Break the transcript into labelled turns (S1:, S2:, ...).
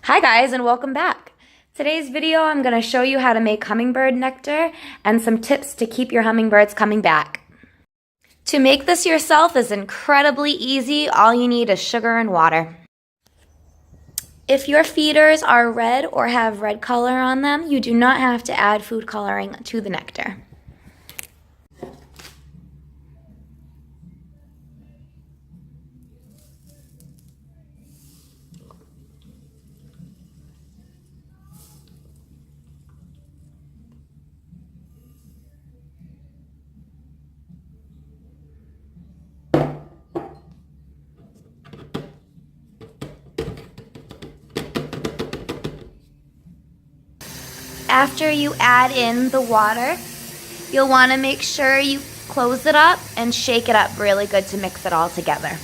S1: Hi guys, and welcome back. Today's video I'm going to show you how to make hummingbird nectar and some tips to keep your hummingbirds coming back. To make this yourself is incredibly easy. All you need is sugar and water. If your feeders are red or have red color on them, you do not have to add food coloring to the nectar. After you add in the water, you'll want to make sure you close it up and shake it up really good to mix it all together.